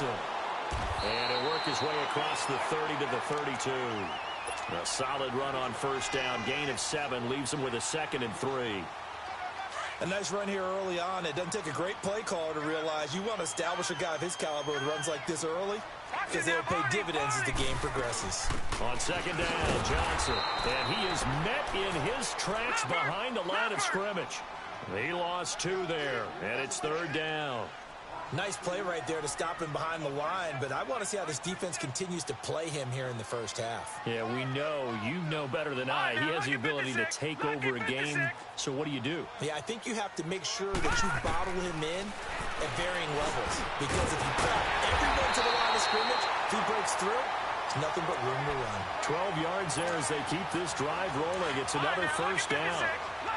Johnson. And he'll work his way across the 30 to the 32. A solid run on first down. Gain of 7 leaves him with a 2nd and 3. A nice run here early on. It doesn't take a great play caller to realize you want to establish a guy of his caliber with runs like this early because they'll pay dividends as the game progresses. On 2nd down, Johnson. And he is met in his tracks behind the line of scrimmage. He lost 2 there, and it's 3rd down. Nice play right there to stop him behind the line, but I want to see how this defense continues to play him here in the first half. Yeah, we know. You know better than I. He has the ability to take over a game, so what do? Yeah, I think you have to make sure that you bottle him in at varying levels, because if you put everyone to the line of scrimmage, if he breaks through, there's nothing but room to run. 12 yards there as they keep this drive rolling. It's another first down.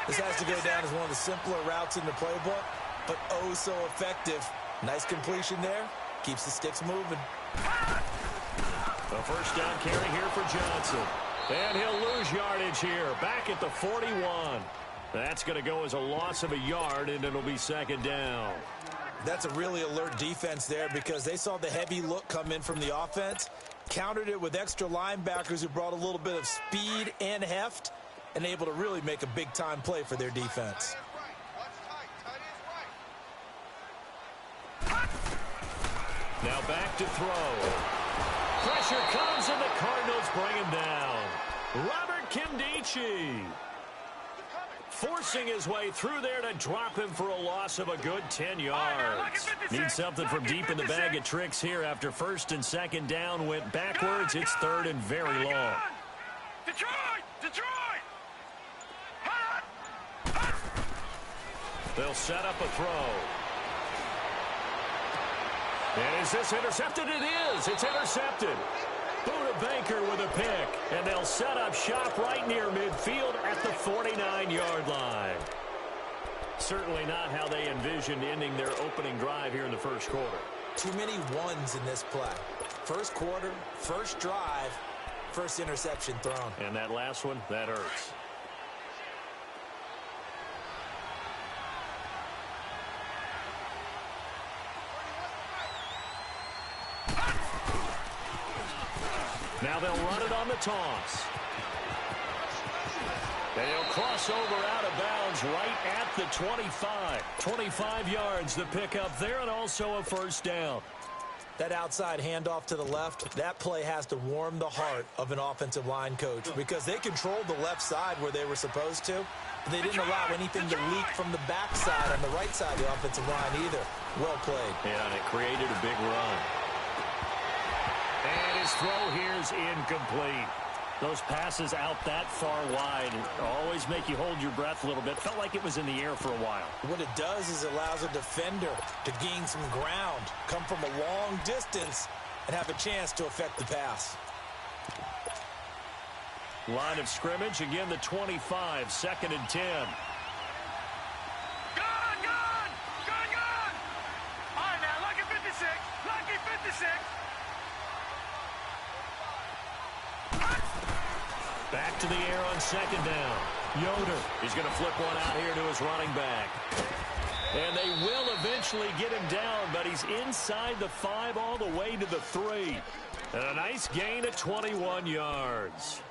This has to go down as one of the simpler routes in the playbook, but oh so effective. Nice completion there. Keeps the sticks moving. A first down carry here for Johnson. And he'll lose yardage here. Back at the 41. That's going to go as a loss of a yard, and it'll be 2nd down. That's a really alert defense there because they saw the heavy look come in from the offense, countered it with extra linebackers who brought a little bit of speed and heft, and able to really make a big-time play for their defense. Now back to throw. Pressure comes, and the Cardinals bring him down. Robert Kimdichie forcing his way through there to drop him for a loss of a good 10 yards. Need something from deep in the bag of tricks here after 1st and 2nd down went backwards. It's 3rd and very long. Detroit! They'll set up a throw. And is this intercepted? It is. It's intercepted. Buda Baker with a pick. And they'll set up shop right near midfield at the 49-yard line. Certainly not how they envisioned ending their opening drive here in the first quarter. Too many ones in this play. First quarter, first drive, first interception thrown. And that last one, that hurts. Now they'll run it on the toss. And he'll cross over out of bounds right at the 25. 25 yards the pickup there, and also a first down. That outside handoff to the left, that play has to warm the heart of an offensive line coach because they controlled the left side where they were supposed to. But they didn't allow anything to leak from the backside on the right side of the offensive line either. Well played. Yeah, and it created a big run. And his throw here's incomplete. Those passes out that far wide always make you hold your breath a little bit. Felt like it was in the air for a while. What it does is it allows a defender to gain some ground, come from a long distance, and have a chance to affect the pass. Line of scrimmage, again the 25, 2nd and 10. Gone! All right, now, lucky 56. Lucky 56. Back to the air on 2nd down. Yoder. He's going to flip one out here to his running back. And they will eventually get him down, but he's inside the 5 all the way to the 3. And a nice gain of 21 yards.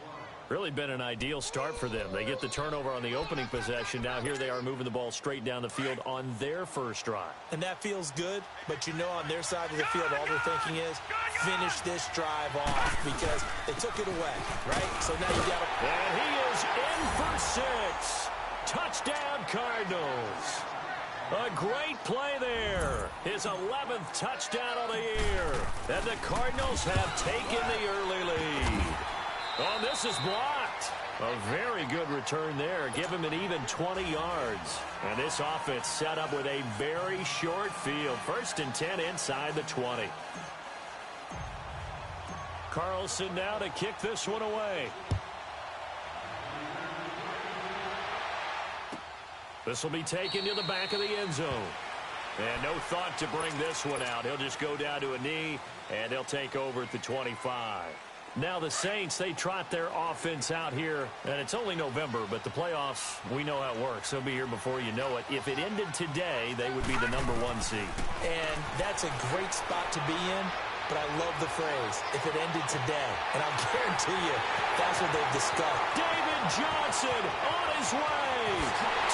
Really been an ideal start for them. They get the turnover on the opening possession. Now here they are moving the ball straight down the field on their first drive. And that feels good, but you know on their side of the field all they're thinking is finish this drive off because they took it away, right? So now you got to... And he is in for 6. Touchdown Cardinals. A great play there. His 11th touchdown of the year. And the Cardinals have taken the early lead. Oh, this is blocked. A very good return there. Give him an even 20 yards. And this offense set up with a very short field. 1st and 10 inside the 20. Carlson now to kick this one away. This will be taken to the back of the end zone. And no thought to bring this one out. He'll just go down to a knee, and he'll take over at the 25. Now the Saints, they trot their offense out here, and it's only November, but the playoffs, we know how it works. They'll be here before you know it. If it ended today, they would be the #1 seed. And that's a great spot to be in, but I love the phrase, if it ended today. And I'll guarantee you, that's what they've discussed. David Johnson on his way.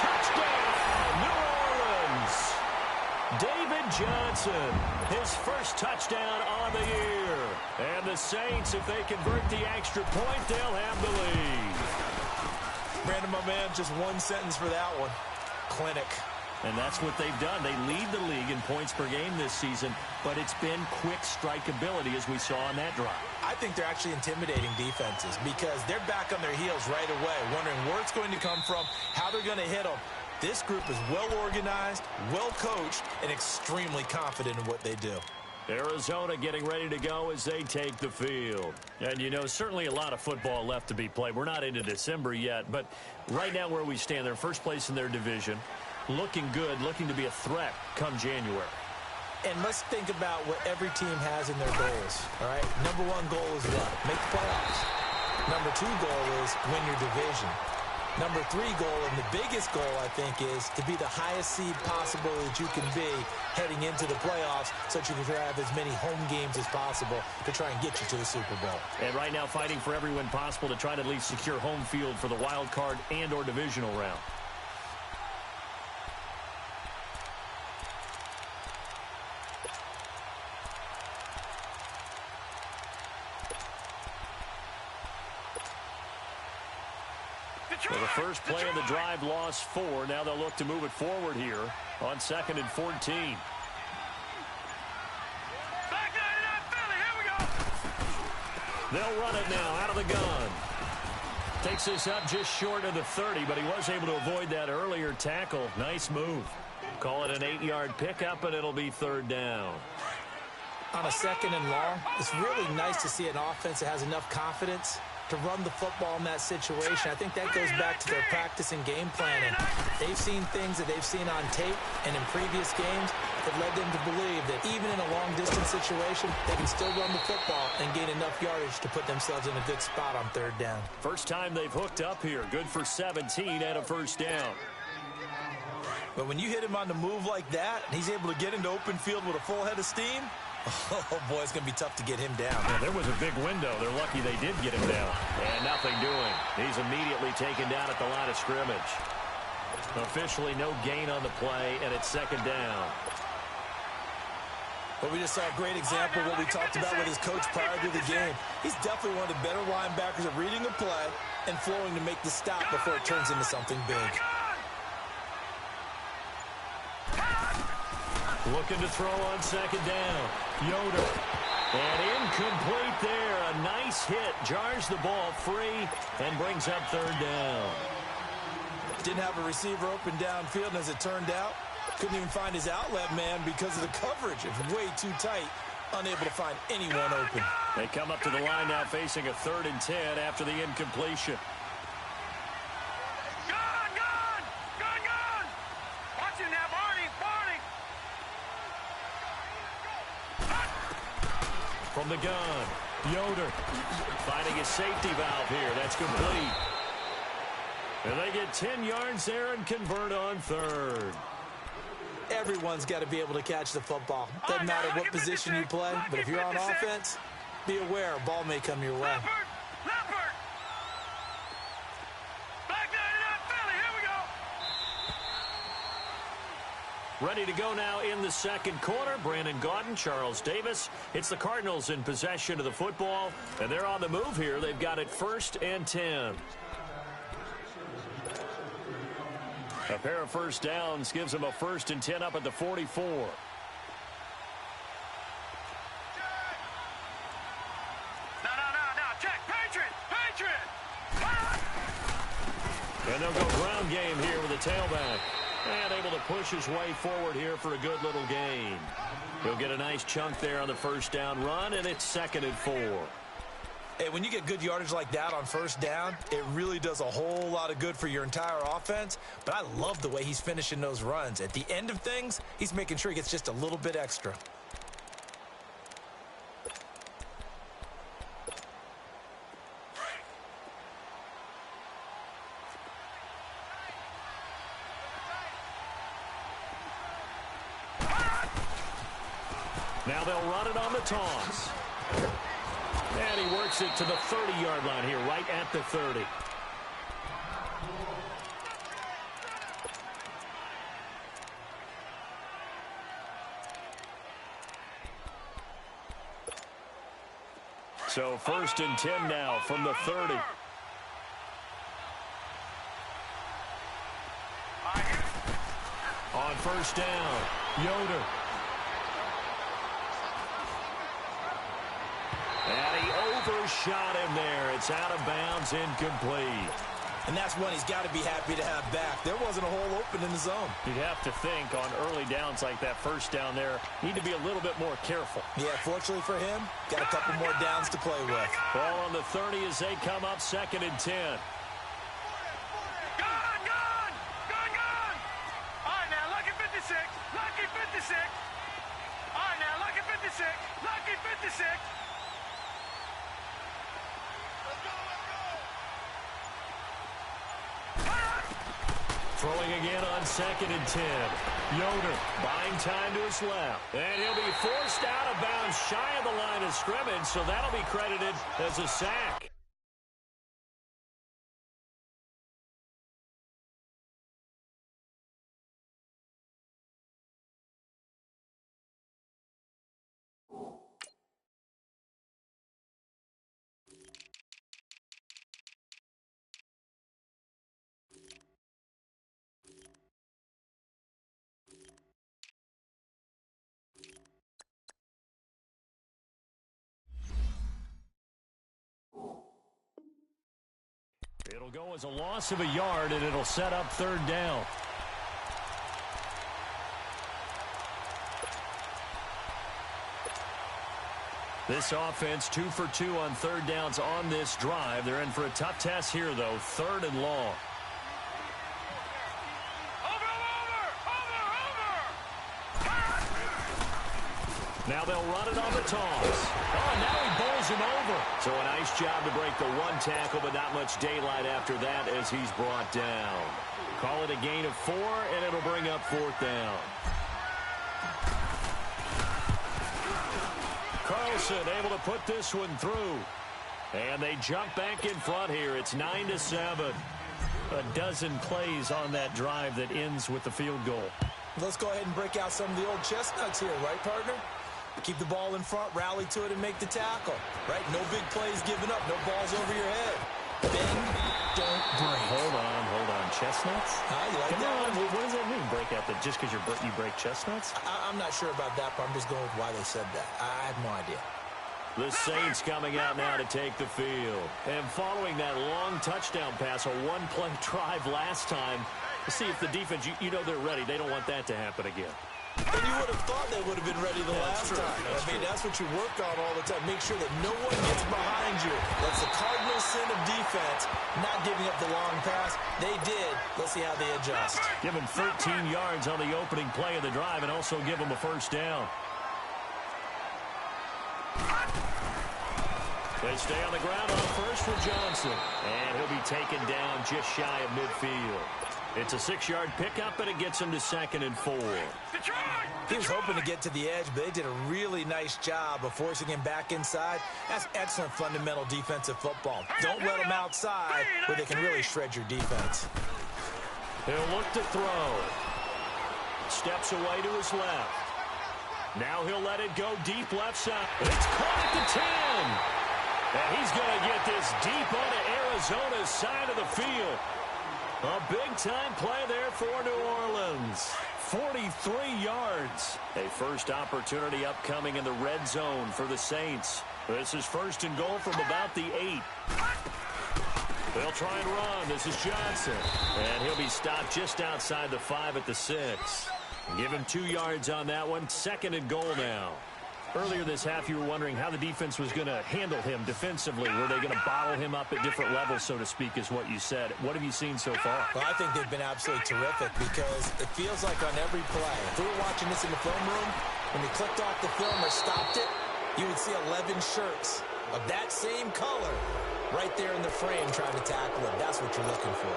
Touchdown, New Orleans. David Johnson, his first touchdown on the year. And the Saints, if they convert the extra point, they'll have the lead. Brandon, my man, just one sentence for that one. Clinic. And that's what they've done. They lead the league in points per game this season, but it's been quick strikeability as we saw on that drive. I think they're actually intimidating defenses because they're back on their heels right away, wondering where it's going to come from, how they're going to hit them. This group is well-organized, well-coached, and extremely confident in what they do. Arizona getting ready to go as they take the field. And, you know, certainly a lot of football left to be played. We're not into December yet, but right now where we stand, they're first place in their division, looking good, looking to be a threat come January. And let's think about what every team has in their goals, all right? Number one goal is what? Make the playoffs. Number two goal is win your division. Number three goal, and the biggest goal, I think, is to be the highest seed possible that you can be heading into the playoffs so that you can have as many home games as possible to try and get you to the Super Bowl. And right now fighting for every win possible to try to at least secure home field for the wild card and or divisional round. Well, the first play of the drive lost 4. Now they'll look to move it forward here on 2nd and 14. Back line it up, Philly. Here we go. They'll run it now out of the gun. Takes this up just short of the 30, but he was able to avoid that earlier tackle. Nice move. Call it an 8-yard pickup, and it'll be 3rd down. On a 2nd and long, it's really nice to see an offense that has enough confidence to run the football in that situation. I think that goes back to their practice and game planning. They've seen things that they've seen on tape and in previous games that led them to believe that even in a long-distance situation, they can still run the football and gain enough yardage to put themselves in a good spot on 3rd down. First time they've hooked up here. Good for 17 and a 1st down. But when you hit him on the move like that, and he's able to get into open field with a full head of steam, oh, boy, it's going to be tough to get him down. Yeah, there was a big window. They're lucky they did get him down. And nothing doing. He's immediately taken down at the line of scrimmage. Officially no gain on the play, and it's 2nd down. But we just saw a great example of what we talked about with his coach prior to the game. He's definitely one of the better linebackers at reading a play and flowing to make the stop before it turns into something big. Looking to throw on 2nd down. Yoder. And incomplete there. A nice hit. Jars the ball free and brings up 3rd down. Didn't have a receiver open downfield, and as it turned out, couldn't even find his outlet man because of the coverage. It was way too tight. Unable to find anyone open. They come up to the line now facing a 3rd and 10 after the incompletion. Gone. Watch him now, Barney. From the gun, Yoder finding a safety valve here. That's complete. And they get 10 yards there and convert on 3rd. Everyone's got to be able to catch the football. Doesn't matter what position you play, but if you're on offense, be aware a ball may come your way. Leopard. Back line it up, Philly. Here we go. Ready to go now in the 2nd quarter. Brandon Gaudin, Charles Davis. It's the Cardinals in possession of the football, and they're on the move here. They've got it 1st and 10. A pair of 1st downs gives them a 1st and 10 up at the 44. No. Check. Patriot. And they'll go ground game here with the tailback. And able to push his way forward here for a good little gain. He'll get a nice chunk there on the 1st down run, and it's 2nd and 4. Hey, when you get good yardage like that on 1st down, it really does a whole lot of good for your entire offense. But I love the way he's finishing those runs. At the end of things, he's making sure he gets just a little bit extra. Now they'll run it on the toss. And he works it to the 30-yard line here, right at the 30. So 1st and 10 now from the 30. On 1st down, Yoder. And he overshot him there. It's out of bounds, incomplete. And that's one he's got to be happy to have back. There wasn't a hole open in the zone. You'd have to think on early downs like that 1st down there, need to be a little bit more careful. Yeah, fortunately for him, got a couple more downs to play with. Ball on the 30 as they come up 2nd and 10. Lucky 56. All right, now, lucky 56. Lucky 56. Let's go, let's go. Throwing again on 2nd and 10. Yoder buying time to his left. And he'll be forced out of bounds shy of the line of scrimmage, so that'll be credited as a sack. It'll go as a loss of a yard, and it'll set up 3rd down. This offense 2 for 2 on 3rd downs on this drive. They're in for a tough test here, though. 3rd and long. Now they'll run it on the toss. Oh, now he bowls him over. So a nice job to break the 1 tackle, but not much daylight after that as he's brought down. Call it a gain of 4, and it'll bring up 4th down. Carlson able to put this one through. And they jump back in front here. It's 9-7. A dozen plays on that drive that ends with the field goal. Let's go ahead and break out some of the old chestnuts here, right, partner? Keep the ball in front, rally to it, and make the tackle. Right? No big plays given up. No balls over your head. Bend, don't break. Hold on. Chestnuts? You like Come that on. one? What does that mean, break out? That just because you break chestnuts? I'm not sure about that, but I'm just going with why they said that. I have no idea. The Saints coming out now to take the field. And following that long touchdown pass, a 1-play drive last time, to see if the defense, you know they're ready. They don't want that to happen again. And you would have thought they would have been ready the last time. That's what you work on all the time. Make sure that no one gets behind you. That's the cardinal sin of defense, not giving up the long pass. They did. Let's see how they adjust. Give them 13 yards on the opening play of the drive and also give them a 1st down. They stay on the ground on 1st for Johnson. And he'll be taken down just shy of midfield. It's a 6-yard pickup, and it gets him to 2nd and 4. He was hoping to get to the edge, but they did a really nice job of forcing him back inside. That's excellent fundamental defensive football. Don't let him outside where they can really shred your defense. He'll look to throw. Steps away to his left. Now he'll let it go deep left side. It's caught at the 10. And he's going to get this deep onto Arizona's side of the field. A big-time play there for New Orleans. 43 yards. A first opportunity upcoming in the red zone for the Saints. This is 1st and goal from about the 8. They'll try and run. This is Johnson. And he'll be stopped just outside the 5 at the 6. Give him 2 yards on that one. 2nd and goal now. Earlier this half, you were wondering how the defense was going to handle him defensively. Were they going to bottle him up at different levels, so to speak, is what you said. What have you seen so far? Well, I think they've been absolutely terrific because it feels like on every play, if we were watching this in the film room, when they clicked off the film or stopped it, you would see 11 shirts of that same color right there in the frame trying to tackle him. That's what you're looking for.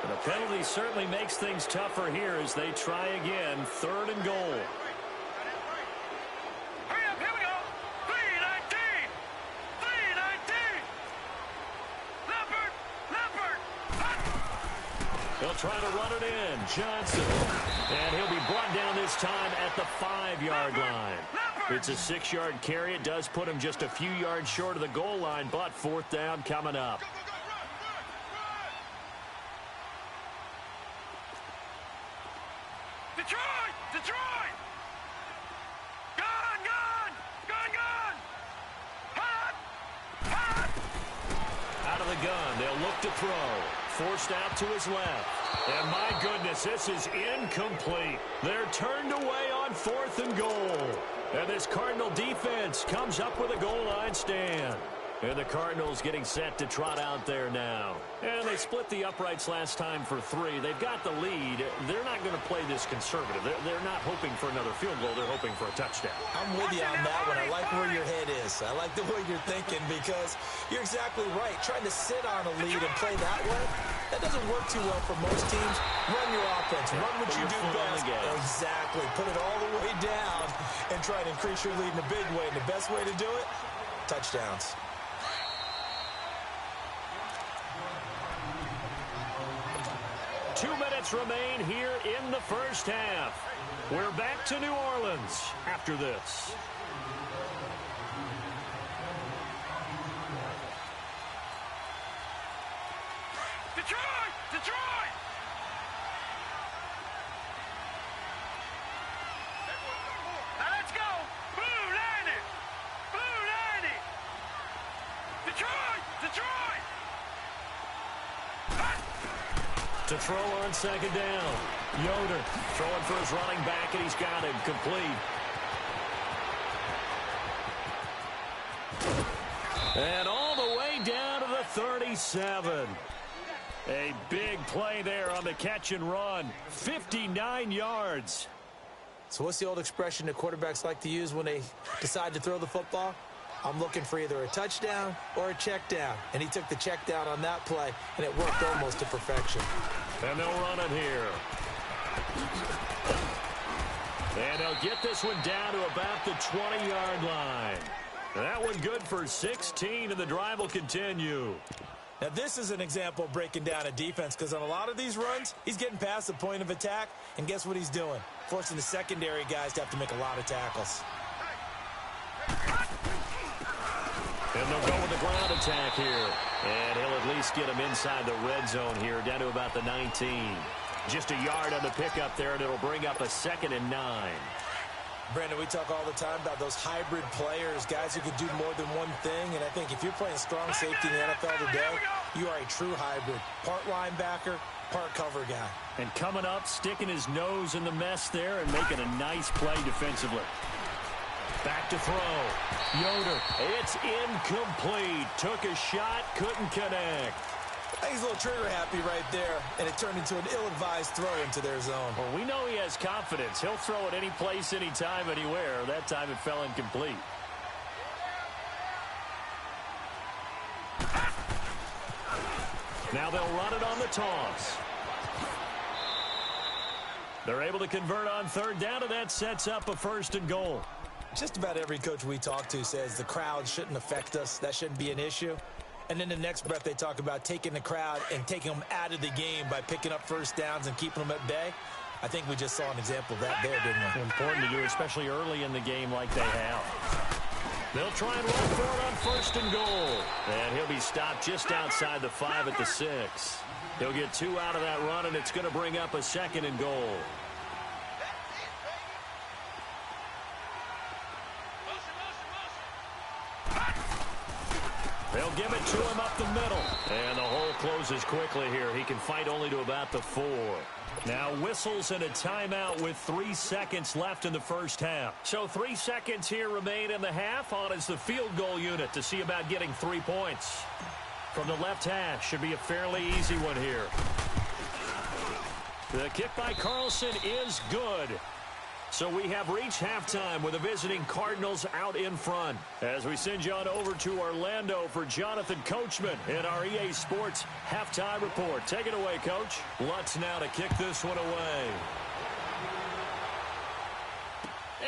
The penalty certainly makes things tougher here as they try again. 3rd and goal. Hurry up, here we go. 3-19. 3-19. Leopard. He'll try to run it in. Johnson. And he'll be brought down this time at the 5-yard line. It's a 6-yard carry. It does put him just a few yards short of the goal line, but 4th down coming up. Detroit! Gone! Hot! Out of the gun. They'll look to throw. Forced out to his left. And my goodness, this is incomplete. They're turned away on 4th and goal. And this Cardinal defense comes up with a goal line stand. And the Cardinals getting set to trot out there now. And they split the uprights last time for 3. They've got the lead. They're not going to play this conservative. They're not hoping for another field goal. They're hoping for a touchdown. I'm with you on that one. I like where your head is. I like the way you're thinking because you're exactly right. Trying to sit on a lead and play that way, that doesn't work too well for most teams. Run your offense. Run what you do best. Exactly. Put it all the way down and try to increase your lead in a big way. And the best way to do it, touchdowns. 2 minutes remain here in the first half. We're back to New Orleans after this. Detroit! Now let's go! Blue Lightning! Detroit! To throw on 2nd down. Yoder throwing for his running back, and he's got him complete. And all the way down to the 37. A big play there on the catch and run. 59 yards. So what's the old expression that quarterbacks like to use when they decide to throw the football? I'm looking for either a touchdown or a check down. And he took the check down on that play, and it worked almost to perfection. And they'll run it here. And they'll get this one down to about the 20-yard line. That one good for 16, and the drive will continue. Now, this is an example of breaking down a defense because on a lot of these runs, he's getting past the point of attack, and guess what he's doing? Forcing the secondary guys to have to make a lot of tackles. And they'll go with the ground attack here. And he'll at least get him inside the red zone here, down to about the 19. Just a yard on the pickup there, and it'll bring up a 2nd and 9. Brandon, we talk all the time about those hybrid players, guys who can do more than one thing. And I think if you're playing strong safety in the NFL today, you are a true hybrid. Part linebacker, part cover guy. And coming up, sticking his nose in the mess there and making a nice play defensively. Back to throw. Yoder. It's incomplete. Took a shot, couldn't connect. I think he's a little trigger happy right there, and it turned into an ill-advised throw into their zone. Well, we know he has confidence. He'll throw it any place, anytime, anywhere. That time it fell incomplete. Now they'll run it on the toss. They're able to convert on 3rd down, and that sets up a 1st and goal. Just about every coach we talk to says the crowd shouldn't affect us. That shouldn't be an issue. And then the next breath they talk about taking the crowd and taking them out of the game by picking up 1st downs and keeping them at bay. I think we just saw an example of that there, didn't we? Important to do, especially early in the game like they have. They'll try and run for it on 1st and goal. And he'll be stopped just outside the 5 at the 6. He'll get 2 out of that run, and it's going to bring up a 2nd and goal. They'll give it to him up the middle. And the hole closes quickly here. He can fight only to about the 4. Now whistles and a timeout with 3 seconds left in the first half. So 3 seconds here remain in the half. On is the field goal unit to see about getting 3 points. From the left hash, should be a fairly easy one here. The kick by Carlson is good. So we have reached halftime with the visiting Cardinals out in front. As we send you on over to Orlando for Jonathan Coachman in our EA Sports Halftime Report. Take it away, Coach. Lutz now to kick this one away.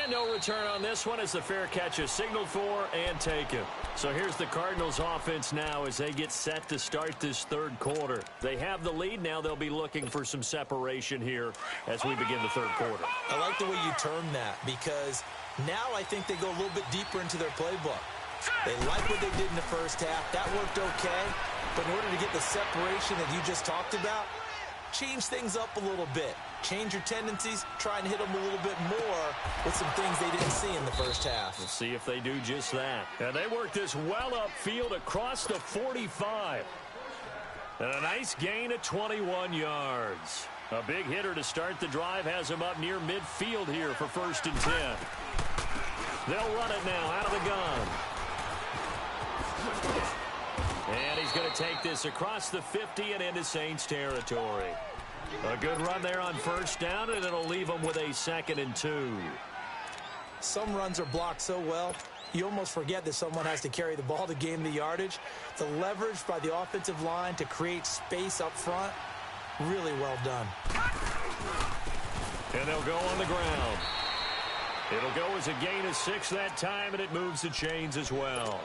And no return on this one as the fair catch is signaled for and taken. So here's the Cardinals offense now as they get set to start this third quarter. They have the lead. Now they'll be looking for some separation here as we begin the third quarter. I like the way you term that because now I think they go a little bit deeper into their playbook. They like what they did in the first half. That worked okay. But in order to get the separation that you just talked about, change things up a little bit. Change your tendencies, try and hit them a little bit more with some things they didn't see in the first half. We'll see if they do just that. And they work this well upfield across the 45. And a nice gain of 21 yards. A big hitter to start the drive has him up near midfield here for 1st and 10. They'll run it now out of the gun. And he's going to take this across the 50 and into Saints territory. A good run there on 1st down, and it'll leave them with a 2nd and 2. Some runs are blocked so well, you almost forget that someone has to carry the ball to gain the yardage. The leverage by the offensive line to create space up front, really well done. And they'll go on the ground. It'll go as a gain of 6 that time, and it moves the chains as well.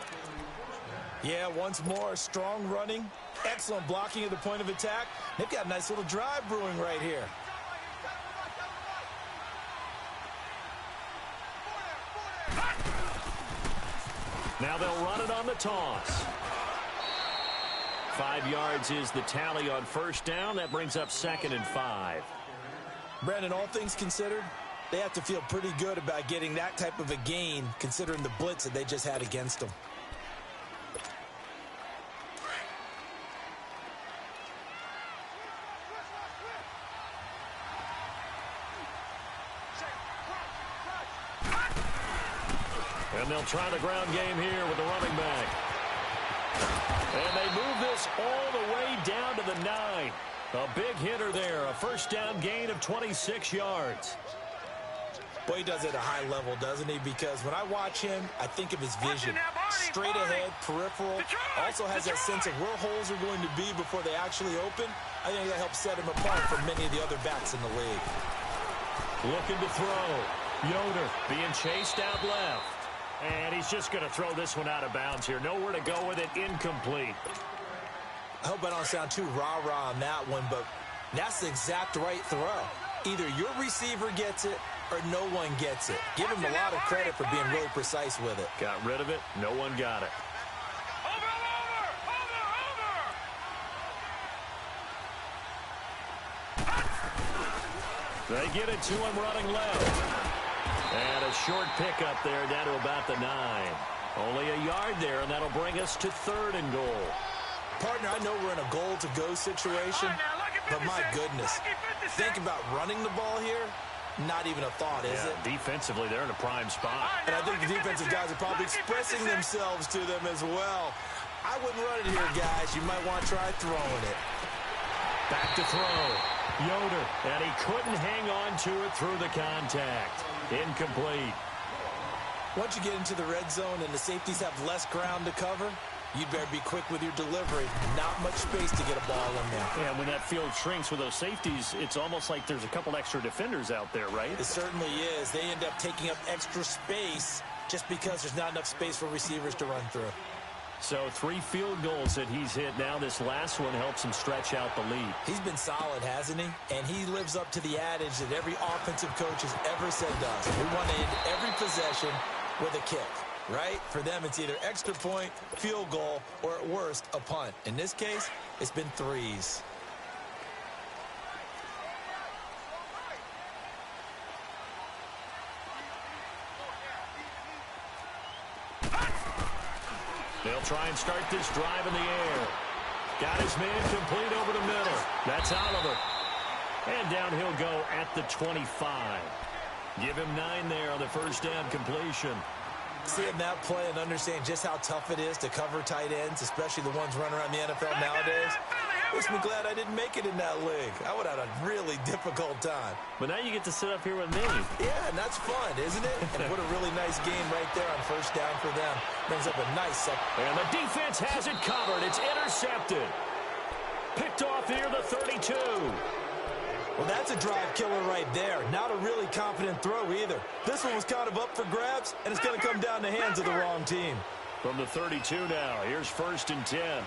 Yeah, once more, strong running, excellent blocking at the point of attack. They've got a nice little drive brewing right here. Now they'll run it on the toss. 5 yards is the tally on 1st down. That brings up 2nd and 5. Brandon, all things considered, they have to feel pretty good about getting that type of a gain considering the blitz that they just had against them. And they'll try the ground game here with the running back. And they move this all the way down to the 9. A big hitter there. A 1st down gain of 26 yards. Boy, he does it at a high level, doesn't he? Because when I watch him, I think of his vision. Straight ahead, peripheral. Also has that sense of where holes are going to be before they actually open. I think that helps set him apart from many of the other backs in the league. Looking to throw. Yoder being chased out left. And he's just going to throw this one out of bounds here. Nowhere to go with it. Incomplete. I hope I don't sound too rah-rah on that one, but that's the exact right throw. Either your receiver gets it or no one gets it. Give him a lot of credit for being really precise with it. Got rid of it. No one got it. They get it to him running left. And a short pickup there down to about the 9. Only a yard there, and that'll bring us to 3rd and goal. Partner, I know we're in a goal-to-go situation, but my goodness, think about running the ball here. Not even a thought, is it? Defensively, they're in a prime spot. And I think the defensive guys are probably expressing themselves to them as well. I wouldn't run it here, guys. You might want to try throwing it. Back to throw. Yoder, and he couldn't hang on to it through the contact. Incomplete. Once you get into the red zone and the safeties have less ground to cover, you'd better be quick with your delivery. Not much space to get a ball in there. Yeah, when that field shrinks with those safeties, it's almost like there's a couple extra defenders out there, right? It certainly is. They end up taking up extra space just because there's not enough space for receivers to run through. So 3 field goals that he's hit now. This last one helps him stretch out the lead. He's been solid, hasn't he? And he lives up to the adage that every offensive coach has ever said does. We want to end every possession with a kick, right? For them, it's either extra point, field goal, or at worst, a punt. In this case, it's been 3s. They'll try and start this drive in the air. Got his man complete over the middle. That's Oliver. And down he'll go at the 25. Give him 9 there on the 1st down completion. Seeing that play and understand just how tough it is to cover tight ends, especially the ones running around the NFL nowadays, Makes me glad I didn't make it in that league. I would have had a really difficult time. But now you get to sit up here with me. Yeah, and that's fun, isn't it? And what a really nice game right there on first down for them. Brings up a nice second. And the defense has it covered. It's intercepted. Picked off near the 32. Well, that's a drive killer right there. Not a really confident throw either. This one was kind of up for grabs, and it's going to come down the hands of the wrong team. From the 32 now, here's 1st and 10.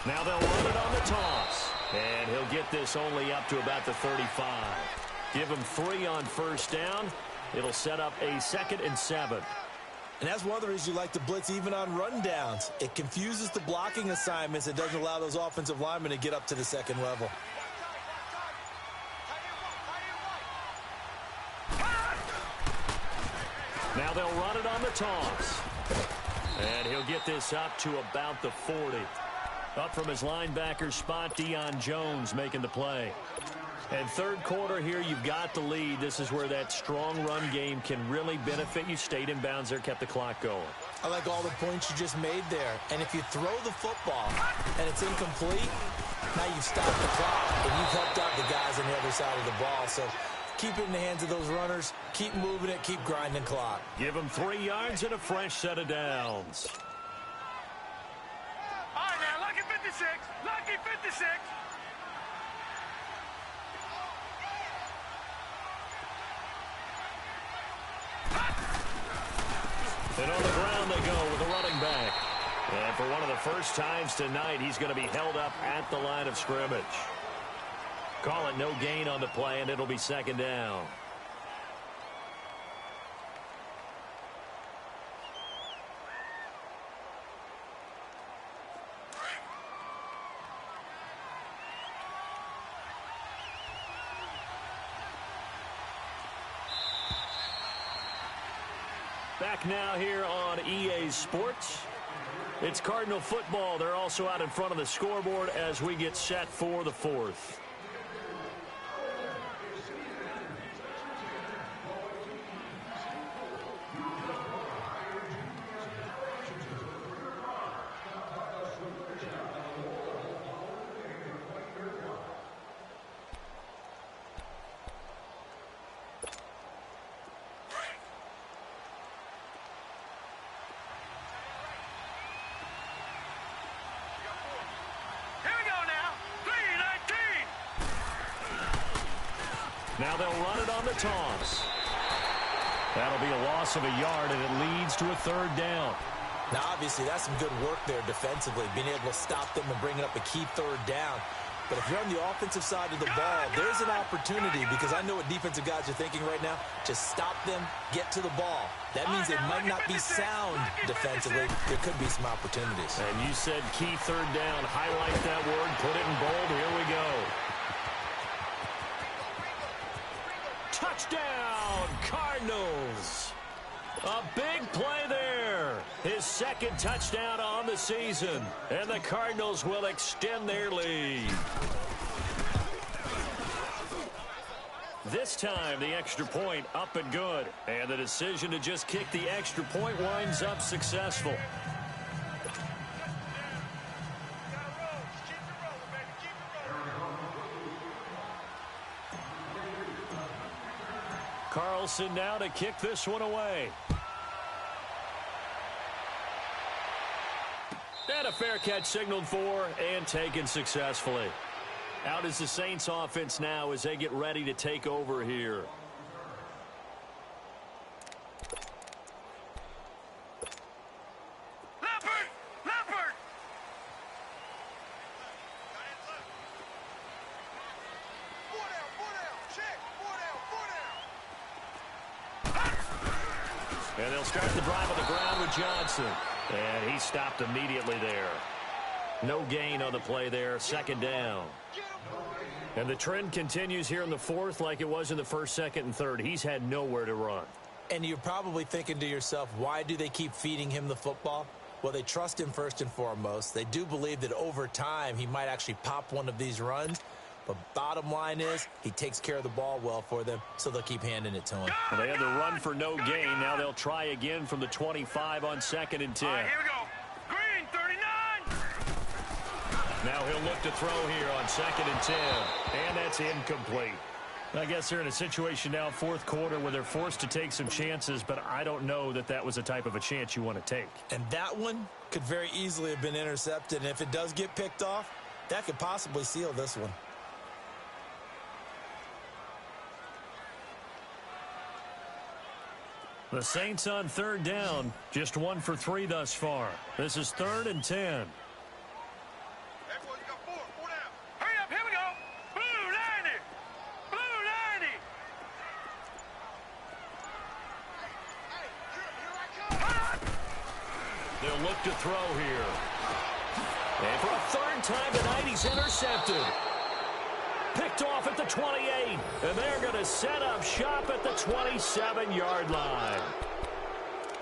Now they'll run it on the toss. And he'll get this only up to about the 35. Give him 3 on first down. It'll set up a 2nd and 7. And that's one of the reasons you like to blitz even on rundowns. It confuses the blocking assignments. It doesn't allow those offensive linemen to get up to the second level. Now they'll run it on the toss. And he'll get this up to about the 40. Up from his linebacker spot, Deion Jones making the play. And third quarter here, you've got the lead. This is where that strong run game can really benefit you. Stayed in bounds there, kept the clock going. I like all the points you just made there. And if you throw the football and it's incomplete, now you've stopped the clock and you've helped out the guys on the other side of the ball. So keep it in the hands of those runners. Keep moving it. Keep grinding clock. Give them 3 yards and a fresh set of downs. All right, now, lucky 56. Lucky 56. And on the ground they go with the running back. And for one of the first times tonight, he's going to be held up at the line of scrimmage. Call it no gain on the play, and it'll be 2nd down. Back now here on EA Sports. It's Cardinal football. They're also out in front of the scoreboard as we get set for the 4th. Now they'll run it on the toss. That'll be a loss of a yard, and it leads to a 3rd down. Now, obviously, that's some good work there defensively, being able to stop them and bringing up a key 3rd down. But if you're on the offensive side of the ball, there's an opportunity, because I know what defensive guys are thinking right now. Just stop them, get to the ball. That means they might not be sound defensively. There could be some opportunities. And you said key 3rd down. Highlight that word. Put it in bold. Here we go. Touchdown, Cardinals. A big play there. His 2nd touchdown on the season. And the Cardinals will extend their lead. This time, the extra point up and good. And the decision to just kick the extra point winds up successful. Carlson now to kick this one away. And a fair catch signaled for and taken successfully. Out is the Saints offense now as they get ready to take over here. And they'll start the drive on the ground with Johnson. And he stopped immediately there. No gain on the play there. 2nd down. And the trend continues here in the 4th like it was in the 1st, 2nd, and 3rd. He's had nowhere to run. And you're probably thinking to yourself, why do they keep feeding him the football? Well, they trust him first and foremost. They do believe that over time he might actually pop one of these runs. But bottom line is, he takes care of the ball well for them, so they'll keep handing it to him. Well, they had the run for no gain. Now they'll try again from the 25 on 2nd and 10. All right, here we go. Now he'll look to throw here on 2nd and 10. And that's incomplete. I guess they're in a situation now, fourth quarter, where they're forced to take some chances, but I don't know that that was the type of a chance you want to take. And that one could very easily have been intercepted. And if it does get picked off, that could possibly seal this one. The Saints on 3rd down, just 1 for 3 thus far. This is 3rd and 10. Hurry up, here we go. Blue 90. Blue 90. They'll look to throw here. And for a 3rd time tonight, he's intercepted. Picked off at the 28. And they're going to set up shop at the 27-yard line.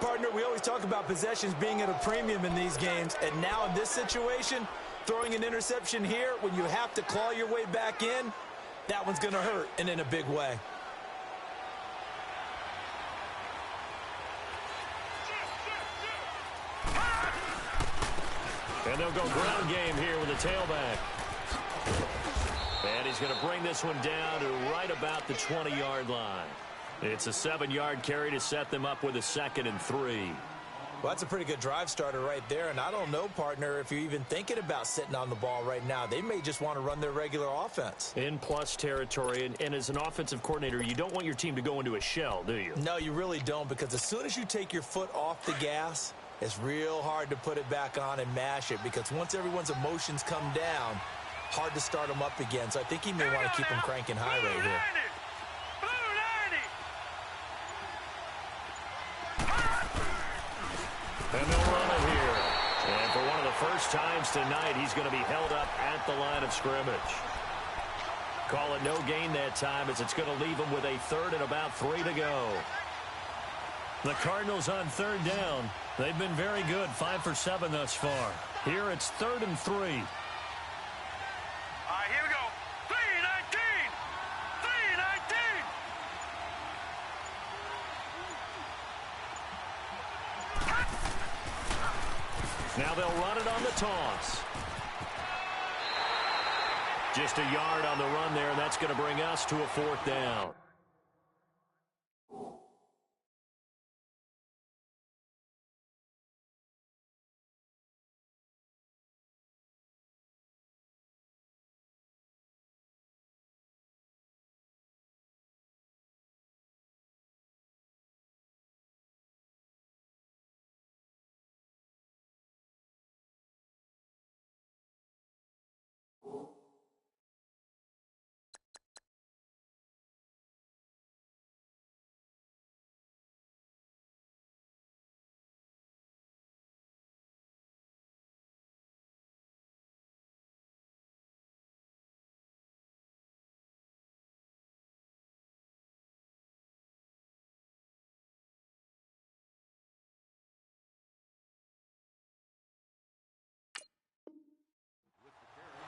Partner, we always talk about possessions being at a premium in these games. And now in this situation, throwing an interception here when you have to claw your way back in, that one's going to hurt, and in a big way. And they'll go ground game here with a tailback. And he's going to bring this one down to right about the 20-yard line. It's a 7-yard carry to set them up with a 2nd and 3. Well, that's a pretty good drive starter right there. And I don't know, partner, if you're even thinking about sitting on the ball right now. They may just want to run their regular offense. In plus territory, and as an offensive coordinator, you don't want your team to go into a shell, do you? No, you really don't, because as soon as you take your foot off the gas, it's real hard to put it back on and mash it, because once everyone's emotions come down, hard to start them up again. So I think he may want to keep them cranking high right here. And they'll run it here. And for one of the first times tonight, he's going to be held up at the line of scrimmage. Call it no gain that time, as it's going to leave him with a 3rd and about 3 to go. The Cardinals on 3rd down. They've been very good, 5 for 7 thus far. Here it's 3rd and 3. All right, here we go. 3-19. 3-19. Now they'll run it on the toss. Just a yard on the run there, and that's going to bring us to a 4th down.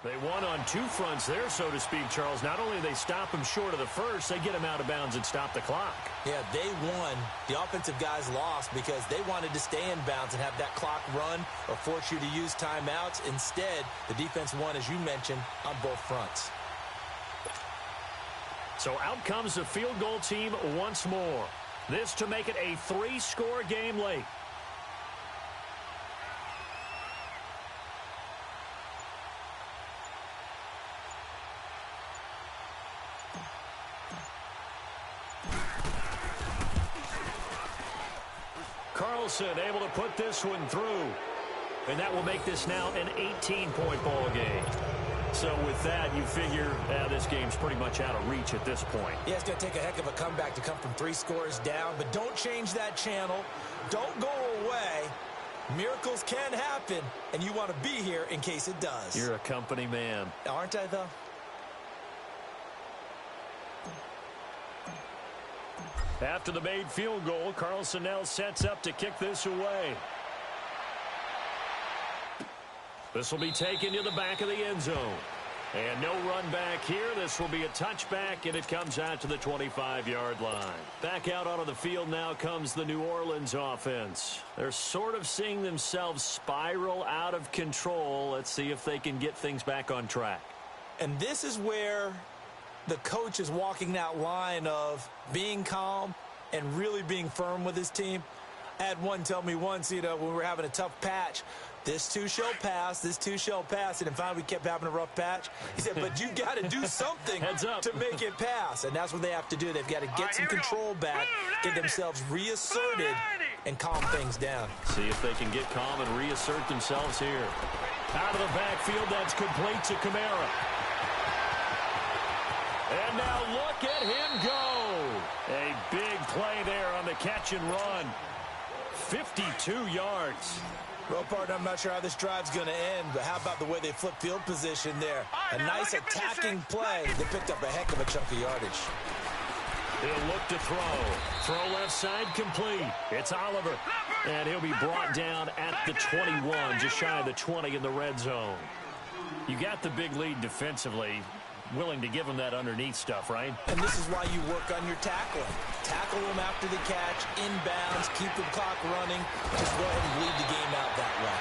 They won on 2 fronts there, so to speak, Charles. Not only do they stop him short of the first, they get him out of bounds and stop the clock. Yeah, they won. The offensive guys lost because they wanted to stay in bounds and have that clock run or force you to use timeouts. Instead, the defense won, as you mentioned, on both fronts. So out comes the field goal team once more. This to make it a 3-score game late. Carlson able to put this one through. And that will make this now an 18-point ball game. So with that, you figure this game's pretty much out of reach at this point. Yeah, it's going to take a heck of a comeback to come from 3 scores down. But don't change that channel. Don't go away. Miracles can happen, and you want to be here in case it does. You're a company man. Aren't I, though? After the made field goal, Carlson now sets up to kick this away. This will be taken to the back of the end zone. And no run back here. This will be a touchback, and it comes out to the 25-yard line. Back out onto the field now comes the New Orleans offense. They're sort of seeing themselves spiral out of control. Let's see if they can get things back on track. And this is where the coach is walking that line of being calm and really being firm with his team. I had one tell me once, when we were having a tough patch, this too shall pass, this too shall pass. And then finally we kept having a rough patch. He said, but you got to do something to make it pass. And that's what they have to do. They've got to get some control back, get themselves reasserted, and calm things down. See if they can get calm and reassert themselves here. Out of the backfield, that's complete to Kamara. And now look at him go. A big play there on the catch and run. 52 yards. Well, partner, I'm not sure how this drive's going to end, but how about the way they flip field position there? A nice attacking play. They picked up a heck of a chunk of yardage. He'll look to throw. Throw left side complete. It's Oliver. And he'll be brought down at the 21, just shy of the 20 in the red zone. You got the big lead defensively. Willing to give them that underneath stuff, right? And this is why you work on your tackling. Tackle them after the catch, inbounds, keep the clock running. Just go ahead and bleed the game out that way.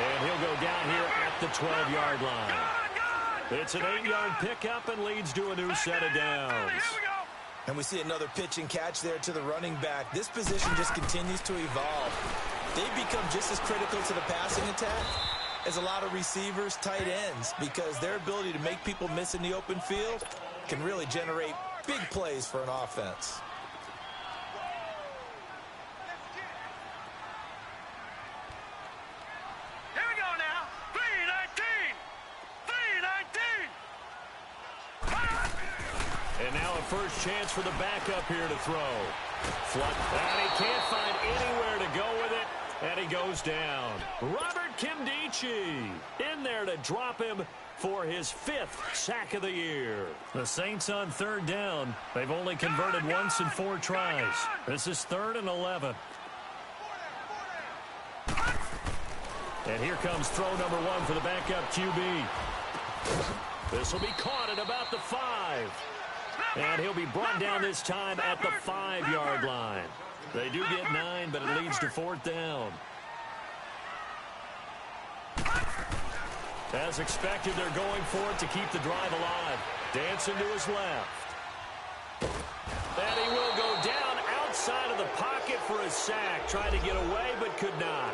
And he'll go down here at the 12-yard line. It's an 8-yard pickup and leads to a new set of downs. And we see another pitch and catch there to the running back. This position just continues to evolve. They've become just as critical to the passing attack as a lot of receivers, tight ends, because their ability to make people miss in the open field can really generate big plays for an offense. Here we go now. 3-19. 3-19. And now a first chance for the backup here to throw. And he can't find anywhere to go with it. And he goes down. Robert Kimdichie in there to drop him for his 5th sack of the year. The Saints on third down. They've only converted once in 4 tries. This is 3rd and 11. And here comes throw number 1 for the backup QB. This will be caught at about the 5. And he'll be brought down this time at the 5-yard line. They do get 9, but it leads to 4th down. As expected, they're going for it to keep the drive alive. Dancing to his left. And he will go down outside of the pocket for a sack. Tried to get away, but could not.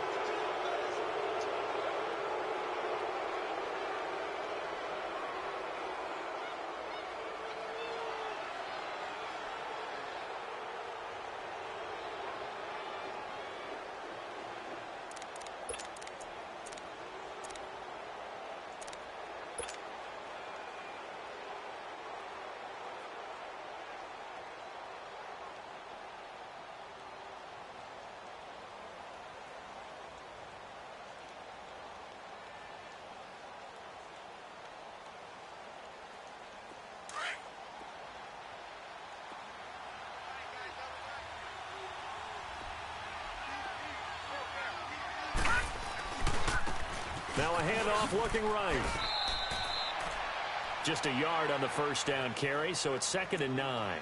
Now a handoff looking right. Just a yard on the first down carry, so it's 2nd and 9.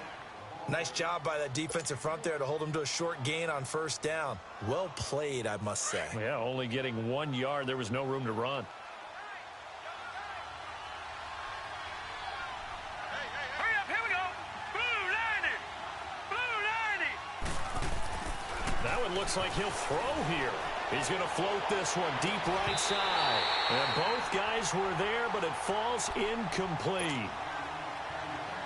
Nice job by that defensive front there to hold them to a short gain on first down. Well played, I must say. Yeah, only getting 1 yard. There was no room to run. Hurry up, here we go. Blue 90. Blue 90. That one looks like he'll throw here. He's going to float this one deep right side. And both guys were there, but it falls incomplete.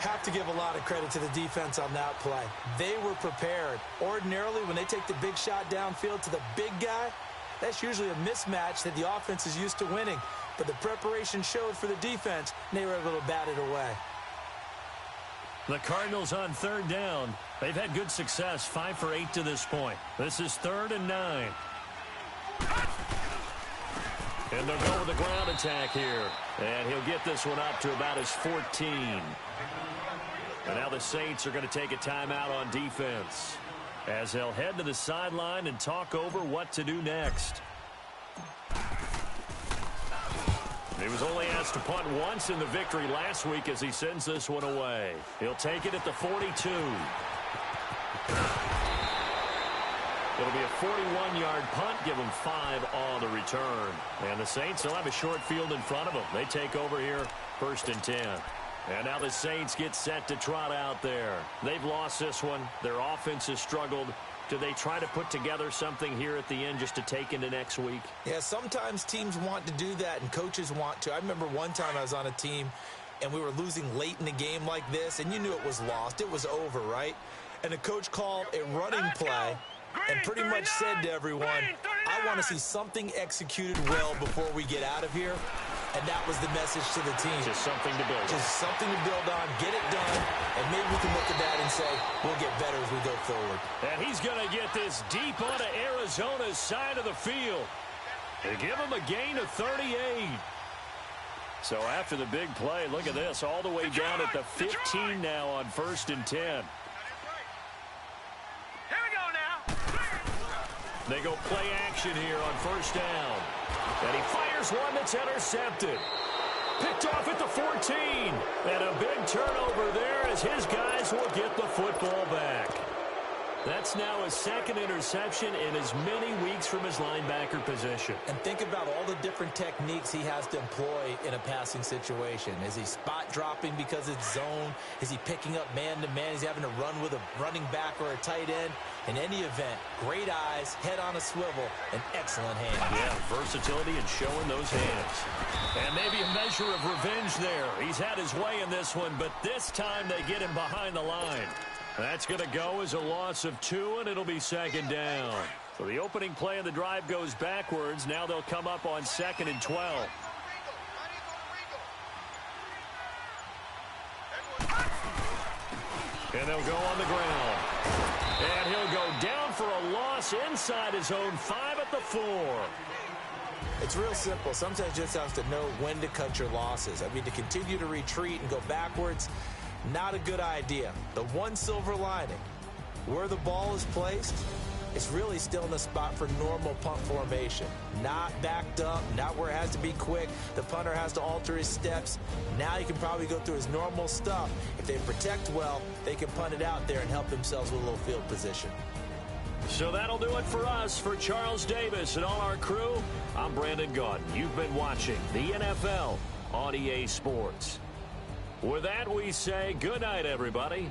Have to give a lot of credit to the defense on that play. They were prepared. Ordinarily, when they take the big shot downfield to the big guy, that's usually a mismatch that the offense is used to winning. But the preparation showed for the defense, and they were able to bat it away. The Cardinals on third down. They've had good success, 5 for 8 to this point. This is 3rd and 9. And they'll go with the ground attack here. And he'll get this one up to about his 14. And now the Saints are going to take a timeout on defense as they'll head to the sideline and talk over what to do next. He was only asked to punt once in the victory last week as he sends this one away. He'll take it at the 42. It'll be a 41-yard punt, give him 5 on the return. And the Saints will have a short field in front of them. They take over here, 1st and 10. And now the Saints get set to trot out there. They've lost this one. Their offense has struggled. Do they try to put together something here at the end just to take into next week? Yeah, sometimes teams want to do that and coaches want to. I remember one time I was on a team and we were losing late in the game like this, and you knew it was lost. It was over, right? And the coach called a running play and pretty much said to everyone, I want to see something executed well before we get out of here. And that was the message to the team. Just something to build on. Just something to build on, get it done, and maybe we can look at that and say, we'll get better as we go forward. And he's going to get this deep onto Arizona's side of the field. They give him a gain of 38. So after the big play, look at this, all the way down at the 15 now on 1st and 10. Here we go now. They go play action here on 1st down. And he fires one that's intercepted. Picked off at the 14. And a big turnover there as his guys will get the football back. That's now his 2nd interception in as many weeks from his linebacker position. And think about all the different techniques he has to employ in a passing situation. Is he spot dropping because it's zone? Is he picking up man-to-man? Is he having to run with a running back or a tight end? In any event, great eyes, head on a swivel, and excellent hands. Yeah, versatility and showing those hands. And maybe a measure of revenge there. He's had his way in this one, but this time they get him behind the line. That's going to go as a loss of 2, and it'll be 2nd down. So the opening play of the drive goes backwards. Now they'll come up on 2nd and 12. And they'll go on the ground. And he'll go down for a loss inside his own 5 at the 4. It's real simple. Sometimes you just have to know when to cut your losses. I mean, to continue to retreat and go backwards, not a good idea. The one silver lining, where the ball is placed, it's really still in the spot for normal punt formation. Not backed up, not where it has to be quick. The punter has to alter his steps. Now he can probably go through his normal stuff. If they protect well, they can punt it out there and help themselves with a little field position. So that'll do it for us. For Charles Davis and all our crew, I'm Brandon Gaudin. You've been watching the NFL on EA Sports. With that, we say good night, everybody.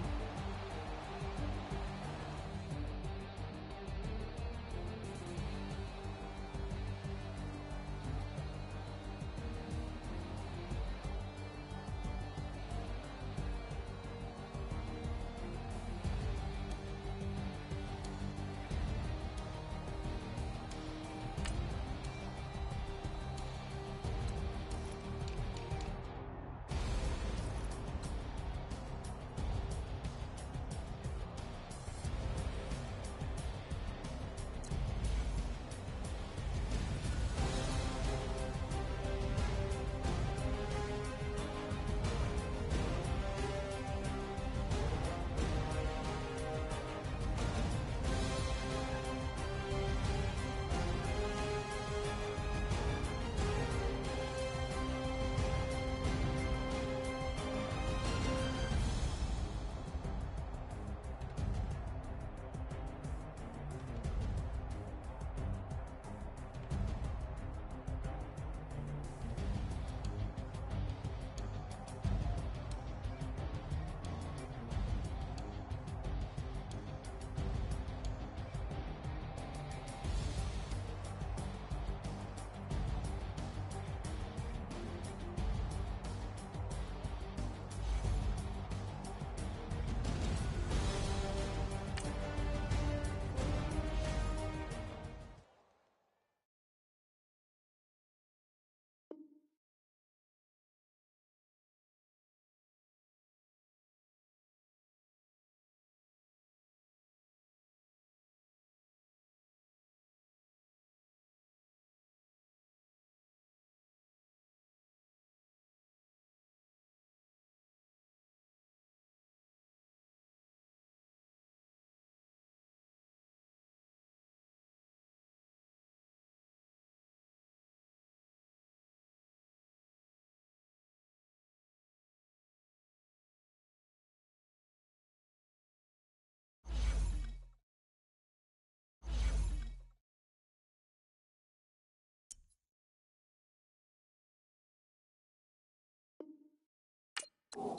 You